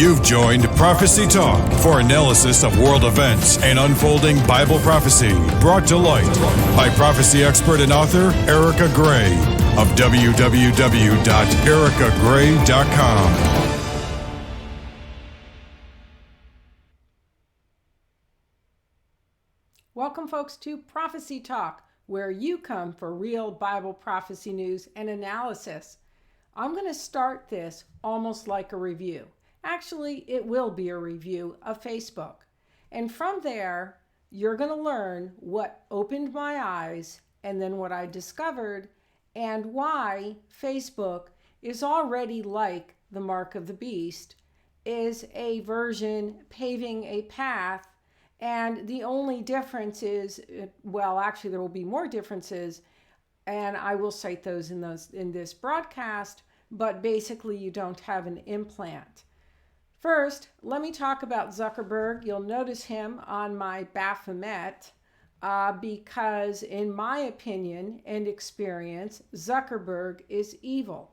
You've joined Prophecy Talk for analysis of world events and unfolding Bible prophecy, brought to light by prophecy expert and author Erika Grey of www.erikagray.com. Welcome, folks, to Prophecy Talk, where you come for real Bible prophecy news and analysis. I'm going to start this almost like a review. Actually, it will be a review of Facebook. And from there, you're going to learn what opened my eyes and then what I discovered and why Facebook is already like the mark of the beast, is a version paving a path. And the only difference is, well, actually, there will be more differences, and I will cite those in this broadcast, but basically you don't have an implant. First, let me talk about Zuckerberg. You'll notice him on my Baphomet because in my opinion and experience, Zuckerberg is evil.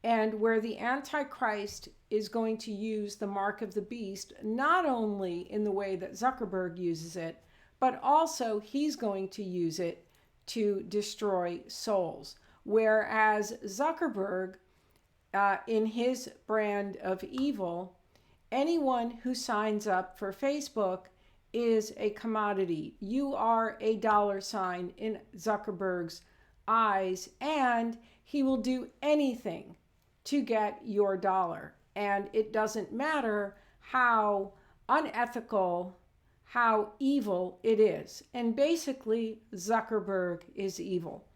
And where the Antichrist is going to use the mark of the beast, not only in the way that Zuckerberg uses it, but also he's going to use it to destroy souls. Whereas Zuckerberg, in his brand of evil, anyone who signs up for Facebook is a commodity. You are a dollar sign in Zuckerberg's eyes, and he will do anything to get your dollar. And it doesn't matter how unethical, how evil it is. And basically, Zuckerberg is evil.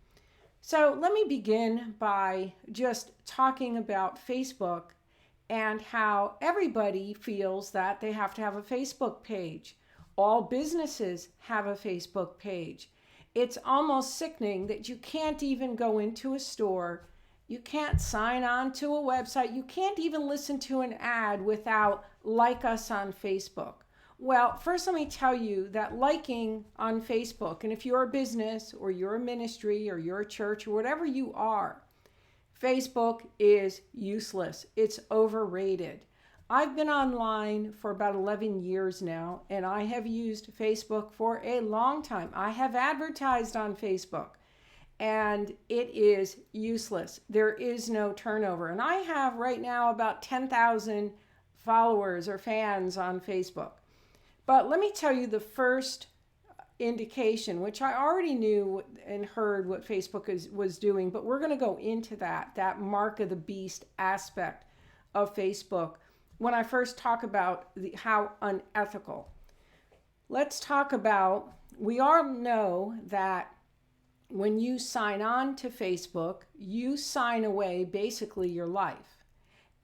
So let me begin by just talking about Facebook and how everybody feels that they have to have a Facebook page. All businesses have a Facebook page. It's almost sickening that you can't even go into a store. You can't sign on to a website. You can't even listen to an ad without like us on Facebook. Well, first let me tell you that liking on Facebook, and if you're a business or you're a ministry or you're a church or whatever you are, Facebook is useless. It's overrated. I've been online for about 11 years now, and I have used Facebook for a long time. I have advertised on Facebook, and it is useless. There is no turnover. And I have right now about 10,000 followers or fans on Facebook. But let me tell you the first indication, which I already knew and heard what Facebook was doing, but we're going to go into that mark of the beast aspect of Facebook when I first talk about how unethical. Let's talk about, we all know that when you sign on to Facebook, you sign away basically your life.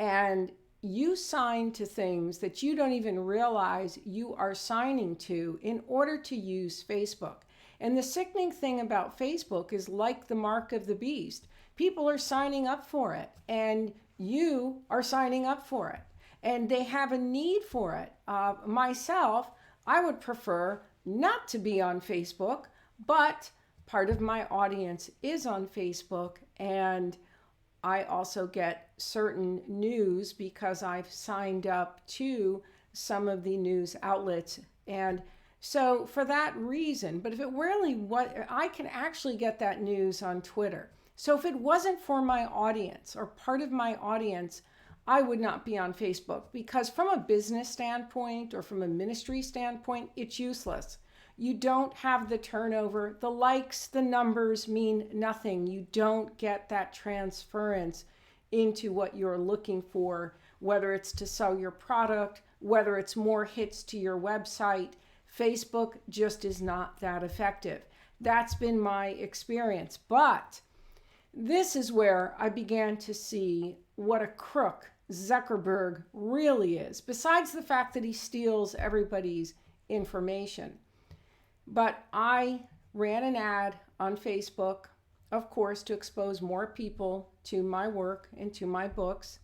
And you sign to things that you don't even realize you are signing to in order to use Facebook. And the sickening thing about Facebook is like the mark of the beast. People are signing up for it, and you are signing up for it. And they have a need for it. Myself, I would prefer not to be on Facebook, but part of my audience is on Facebook, and I also get certain news because I've signed up to some of the news outlets. And so for that reason, but if it really I can actually get that news on Twitter. So if it wasn't for my audience or part of my audience, I would not be on Facebook, because from a business standpoint or from a ministry standpoint, it's useless. You don't have the turnover. The likes, the numbers mean nothing. You don't get that transference into what you're looking for, whether it's to sell your product, whether it's more hits to your website. Facebook just is not that effective. That's been my experience. But this is where I began to see what a crook Zuckerberg really is, besides the fact that he steals everybody's information. But I ran an ad on Facebook, of course, to expose more people to my work and to my books.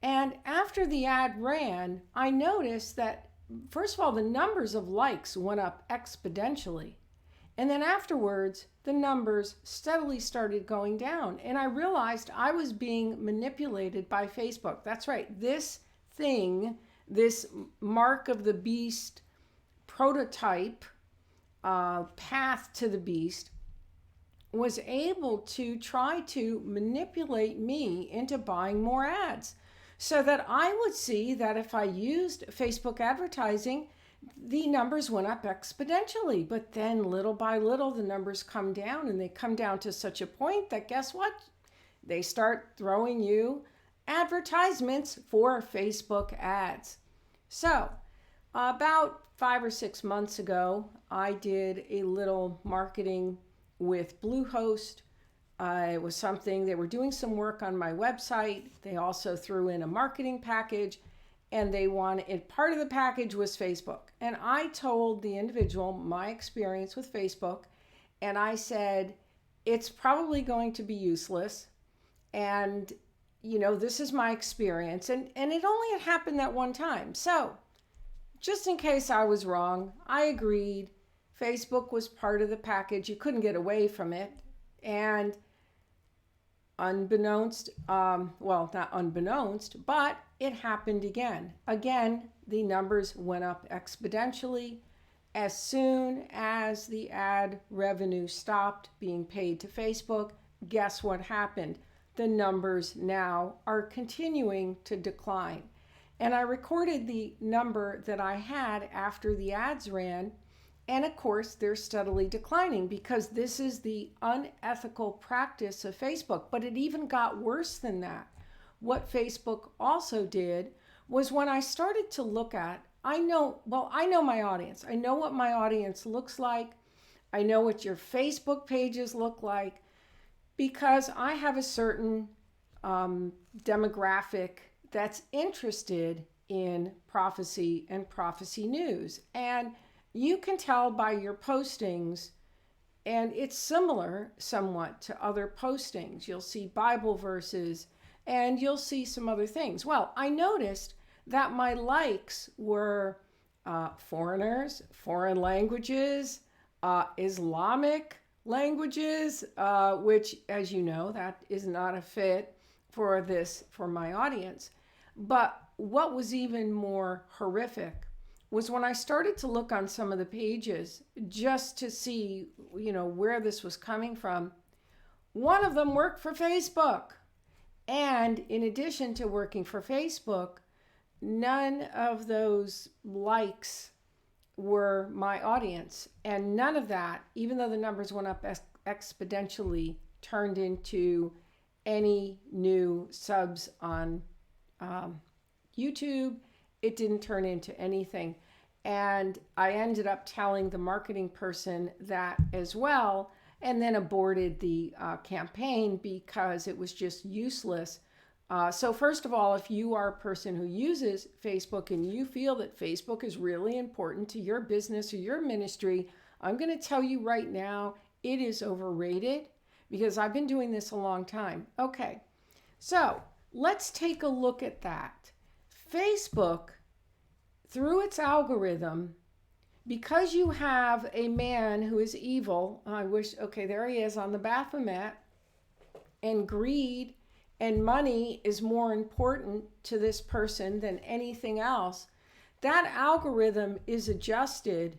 And after the ad ran, I noticed that, first of all, the numbers of likes went up exponentially. And then afterwards, the numbers steadily started going down. And I realized I was being manipulated by Facebook. That's right. This thing this mark of the beast prototype path to the beast was able to try to manipulate me into buying more ads so that I would see that if I used Facebook advertising, the numbers went up exponentially. But then little by little, the numbers come down, and they come down to such a point that guess what? They start throwing you advertisements for Facebook ads. So about 5 or 6 months ago, I did a little marketing with Bluehost. It was something, they were doing some work on my website. They also threw in a marketing package, and they wanted, part of the package was Facebook. And I told the individual my experience with Facebook, and I said, it's probably going to be useless. And, this is my experience. And it only had happened that one time. So just in case I was wrong, I agreed. Facebook was part of the package. You couldn't get away from it. And unbeknownst, not unbeknownst, but it happened again. Again, the numbers went up exponentially. As soon as the ad revenue stopped being paid to Facebook, guess what happened? The numbers now are continuing to decline. And I recorded the number that I had after the ads ran. And of course, they're steadily declining because this is the unethical practice of Facebook. But it even got worse than that. What Facebook also did was when I started to look at, I know my audience. I know what my audience looks like. I know what your Facebook pages look like because I have a certain demographic that's interested in prophecy and prophecy news. And you can tell by your postings, and it's similar somewhat to other postings. You'll see Bible verses, and you'll see some other things. Well, I noticed that my likes were foreigners, foreign languages, Islamic languages, which, as you know, that is not a fit for my audience. But what was even more horrific was when I started to look on some of the pages just to see, where this was coming from. One of them worked for Facebook. And in addition to working for Facebook, none of those likes were my audience. And none of that, even though the numbers went up exponentially, turned into any new subs on YouTube. It didn't turn into anything. And I ended up telling the marketing person that as well, and then aborted the campaign because it was just useless. So first of all, if you are a person who uses Facebook and you feel that Facebook is really important to your business or your ministry, I'm going to tell you right now, it is overrated because I've been doing this a long time. Okay, so let's take a look at that. Facebook, through its algorithm, because you have a man who is evil, there he is on the Baphomet, and greed and money is more important to this person than anything else, that algorithm is adjusted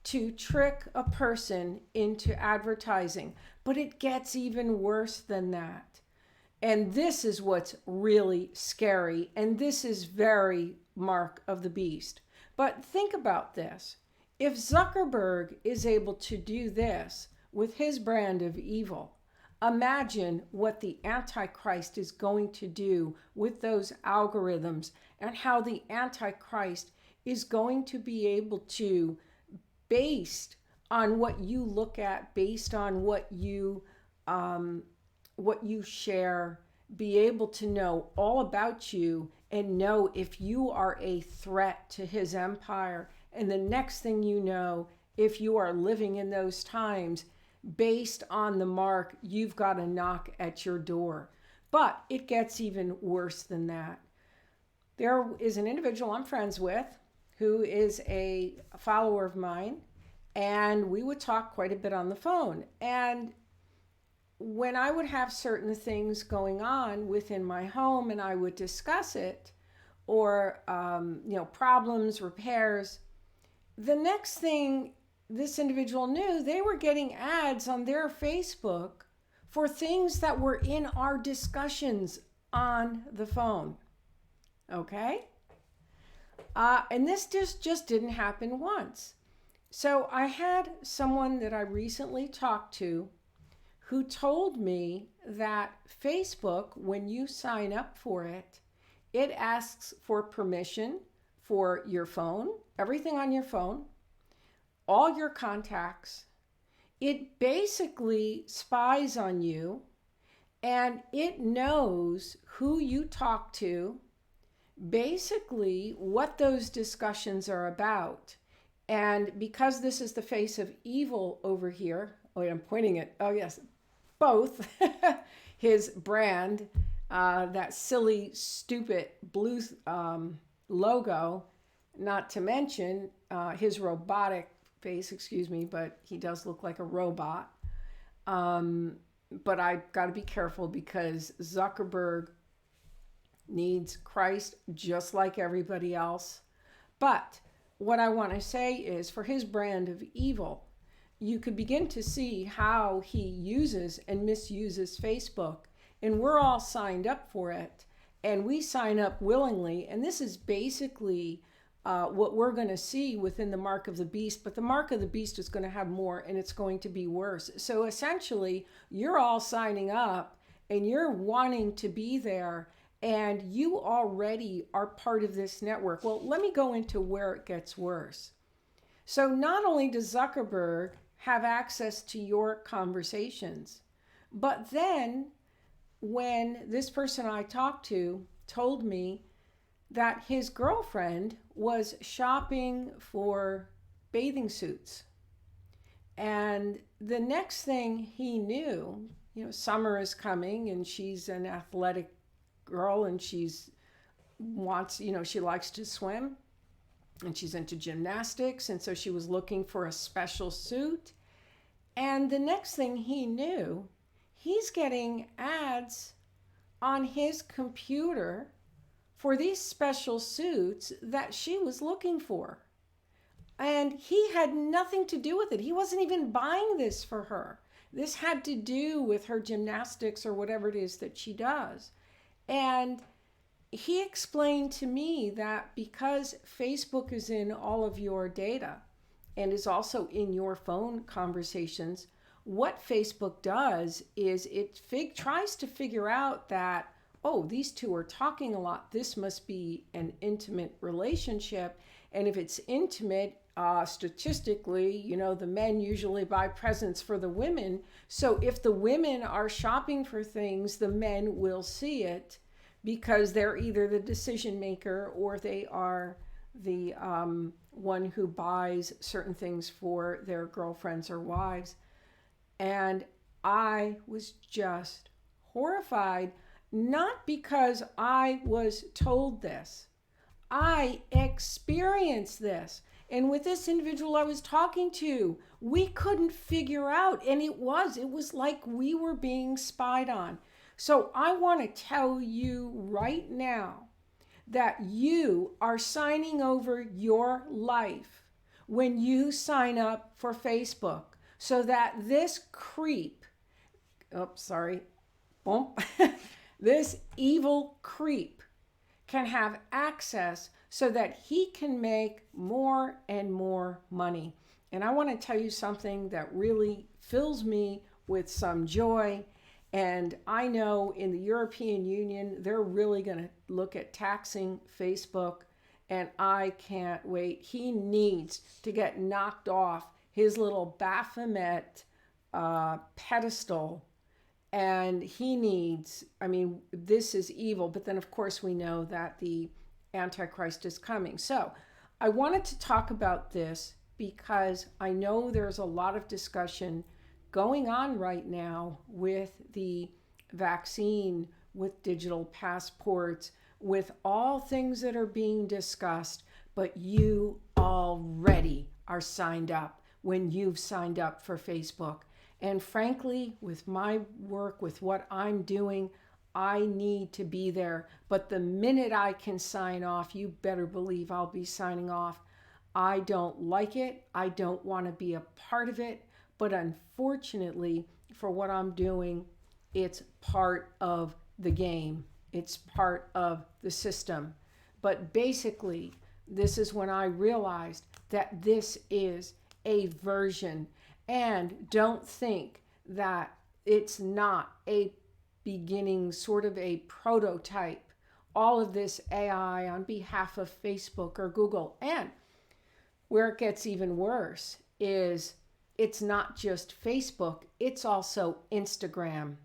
to trick a person into advertising. But it gets even worse than that. And this is what's really scary. And this is very mark of the beast. But think about this. If Zuckerberg is able to do this with his brand of evil, imagine what the Antichrist is going to do with those algorithms and how the Antichrist is going to be able to, based on what you look at, based on what you share, be able to know all about you and know if you are a threat to his empire. And the next thing you know, if you are living in those times, based on the mark, you've got a knock at your door. But it gets even worse than that. There is an individual I'm friends with who is a follower of mine, and we would talk quite a bit on the phone. And when I would have certain things going on within my home and I would discuss it, or problems, repairs. The next thing this individual knew, they were getting ads on their Facebook for things that were in our discussions on the phone. Okay? And this just didn't happen once. So I had someone that I recently talked to who told me that Facebook, when you sign up for it, it asks for permission for your phone, everything on your phone, all your contacts. It basically spies on you, and it knows who you talk to, basically what those discussions are about. And because this is the face of evil over here, I'm pointing at, both his brand, that silly, stupid blue logo, not to mention his robotic face, but he does look like a robot. But I've got to be careful because Zuckerberg needs Christ just like everybody else. But what I want to say is, for his brand of evil, you could begin to see how he uses and misuses Facebook. And we're all signed up for it. And we sign up willingly. And this is basically what we're going to see within the mark of the beast. But the mark of the beast is going to have more, and it's going to be worse. So essentially, you're all signing up and you're wanting to be there. And you already are part of this network. Well, let me go into where it gets worse. So not only does Zuckerberg have access to your conversations, but then when this person I talked to told me that his girlfriend was shopping for bathing suits, and the next thing he knew, summer is coming and she's an athletic girl and she likes to swim and she's into gymnastics, and so she was looking for a special suit. And the next thing he knew, he's getting ads on his computer for these special suits that she was looking for. And he had nothing to do with it. He wasn't even buying this for her. This had to do with her gymnastics or whatever it is that she does. And he explained to me that because Facebook is in all of your data and is also in your phone conversations, what Facebook does is it tries to figure out that, these two are talking a lot. This must be an intimate relationship. And if it's intimate, statistically, the men usually buy presents for the women. So if the women are shopping for things, the men will see it, because they're either the decision maker or they are the one who buys certain things for their girlfriends or wives. And I was just horrified, not because I was told this. I experienced this. And with this individual I was talking to, we couldn't figure out. And it was like we were being spied on. So I want to tell you right now that you are signing over your life when you sign up for Facebook, so that this creep, this evil creep can have access so that he can make more and more money. And I want to tell you something that really fills me with some joy. And I know in the European Union, they're really going to look at taxing Facebook. And I can't wait. He needs to get knocked off his little Baphomet pedestal. And he needs, this is evil. But then, of course, we know that the Antichrist is coming. So I wanted to talk about this because I know there's a lot of discussion going on right now with the vaccine, with digital passports, with all things that are being discussed, but you already are signed up when you've signed up for Facebook. And frankly, with my work, with what I'm doing, I need to be there. But the minute I can sign off, you better believe I'll be signing off. I don't like it. I don't want to be a part of it. But unfortunately, for what I'm doing, it's part of the game. It's part of the system. But basically, this is when I realized that this is a version. And don't think that it's not a beginning, sort of a prototype. All of this AI on behalf of Facebook or Google. And where it gets even worse is it's not just Facebook, it's also Instagram.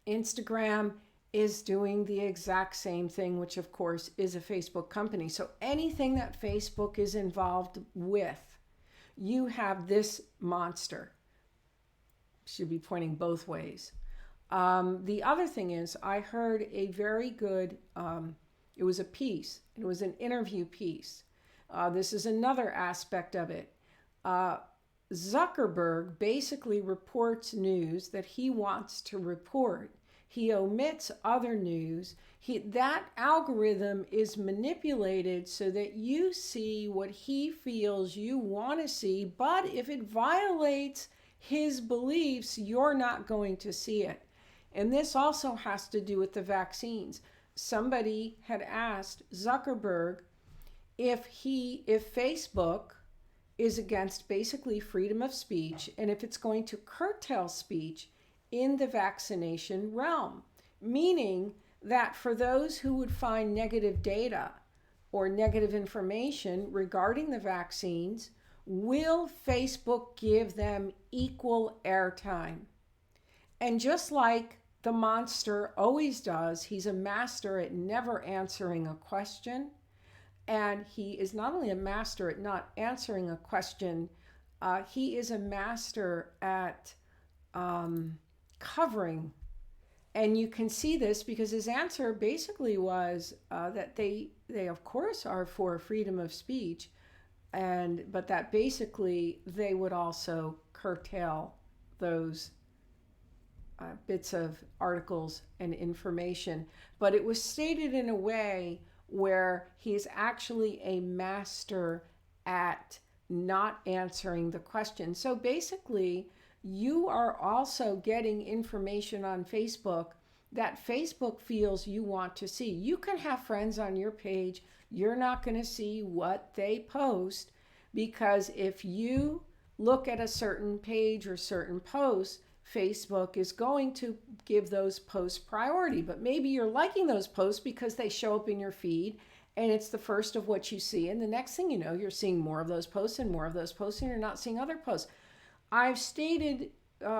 Instagram is doing the exact same thing, which of course is a Facebook company. So anything that Facebook is involved with, you have this monster. Should be pointing both ways. The other thing is, I heard a very good, it was a piece, it was an interview piece. This is another aspect of it. Zuckerberg basically reports news that he wants to report. He omits other news. That algorithm is manipulated so that you see what he feels you want to see, but if it violates his beliefs, you're not going to see it. And this also has to do with the vaccines. Somebody had asked Zuckerberg if Facebook is against basically freedom of speech and if it's going to curtail speech in the vaccination realm, meaning that for those who would find negative data or negative information regarding the vaccines, will Facebook give them equal airtime? And just like the monster always does, he's a master at never answering a question. And he is not only a master at not answering a question, he is a master at covering. And you can see this because his answer basically was that they of course are for freedom of speech, but that basically they would also curtail those bits of articles and information. But it was stated in a way where he is actually a master at not answering the question. So basically, you are also getting information on Facebook that Facebook feels you want to see. You can have friends on your page. You're not going to see what they post, because if you look at a certain page or certain posts, Facebook is going to give those posts priority. But maybe you're liking those posts because they show up in your feed and it's the first of what you see. And the next thing you know, you're seeing more of those posts and more of those posts, and you're not seeing other posts. I've stated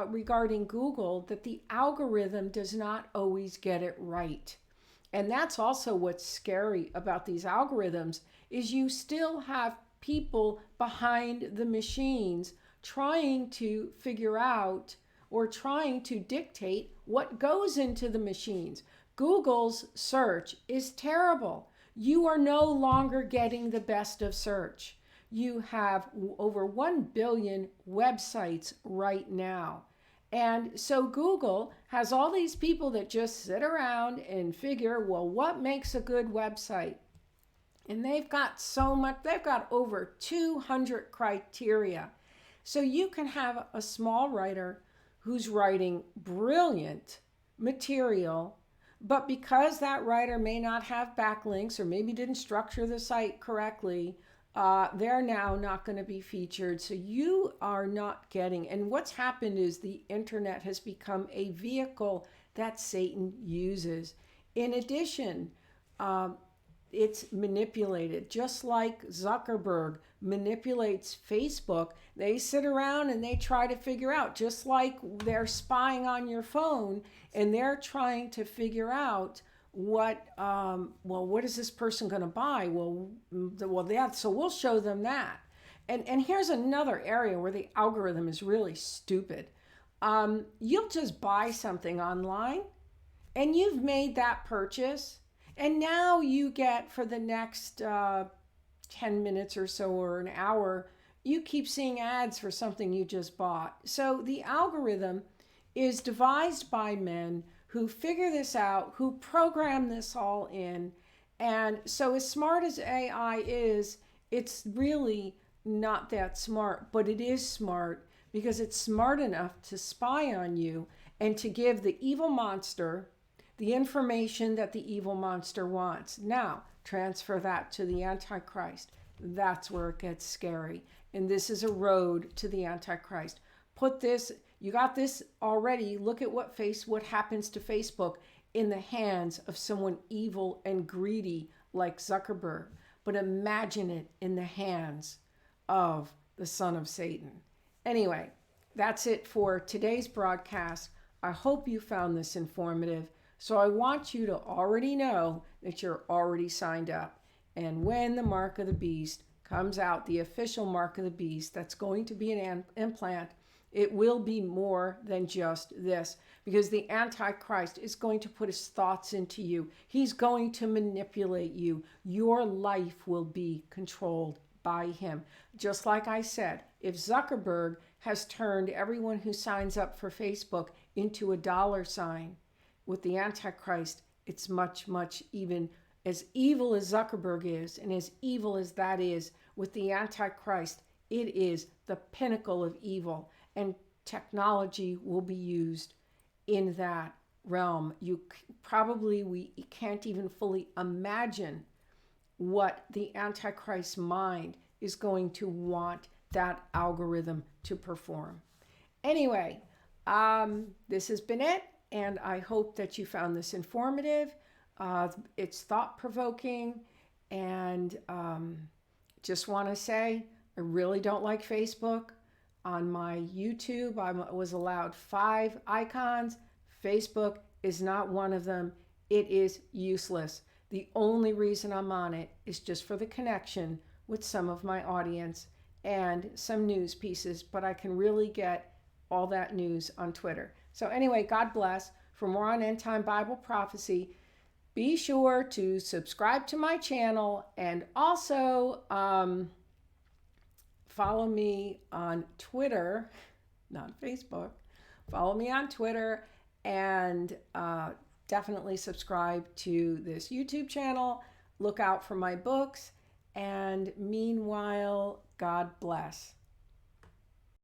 regarding Google that the algorithm does not always get it right. And that's also what's scary about these algorithms, is you still have people behind the machines trying to figure out or trying to dictate what goes into the machines. Google's search is terrible. You are no longer getting the best of search. You have over 1 billion websites right now. And so Google has all these people that just sit around and figure, well, what makes a good website? And they've got so much, they've got over 200 criteria. So you can have a small writer who's writing brilliant material, but because that writer may not have backlinks or maybe didn't structure the site correctly, they're now not going to be featured. So you are not getting, and what's happened is the internet has become a vehicle that Satan uses. In addition, it's manipulated, just like Zuckerberg manipulates Facebook. They sit around and they try to figure out, just like they're spying on your phone and they're trying to figure out what is this person going to buy? So we'll show them that. And here's another area where the algorithm is really stupid. You'll just buy something online and you've made that purchase, and now you get, for the next 10 minutes or so or an hour, you keep seeing ads for something you just bought. So the algorithm is devised by men who figure this out, who program this all in. And so, as smart as AI is, it's really not that smart, but it is smart because it's smart enough to spy on you and to give the evil monster the information that the evil monster wants. Now, transfer that to the Antichrist. That's where it gets scary. And this is a road to the Antichrist. Put this, you got this already. Look at what happens to Facebook in the hands of someone evil and greedy like Zuckerberg. But imagine it in the hands of the son of Satan. Anyway, that's it for today's broadcast. I hope you found this informative. So I want you to already know that you're already signed up. And when the mark of the beast comes out, the official mark of the beast, that's going to be an implant, it will be more than just this, because the Antichrist is going to put his thoughts into you. He's going to manipulate you. Your life will be controlled by him. Just like I said, if Zuckerberg has turned everyone who signs up for Facebook into a dollar sign, with the Antichrist, it's much, much even as evil as Zuckerberg is, and as evil as that is, with the Antichrist, it is the pinnacle of evil. And technology will be used in that realm. We can't even fully imagine what the Antichrist's mind is going to want that algorithm to perform. Anyway, this has been it, and I hope that you found this informative. It's thought-provoking, and just want to say, I really don't like Facebook. On my YouTube, I was allowed 5 icons. Facebook is not one of them. It is useless. The only reason I'm on it is just for the connection with some of my audience and some news pieces, but I can really get all that news on Twitter. So anyway, God bless. For more on End Time Bible Prophecy, be sure to subscribe to my channel, and also follow me on Twitter, not Facebook. Follow me on Twitter, and definitely subscribe to this YouTube channel. Look out for my books, and meanwhile, God bless.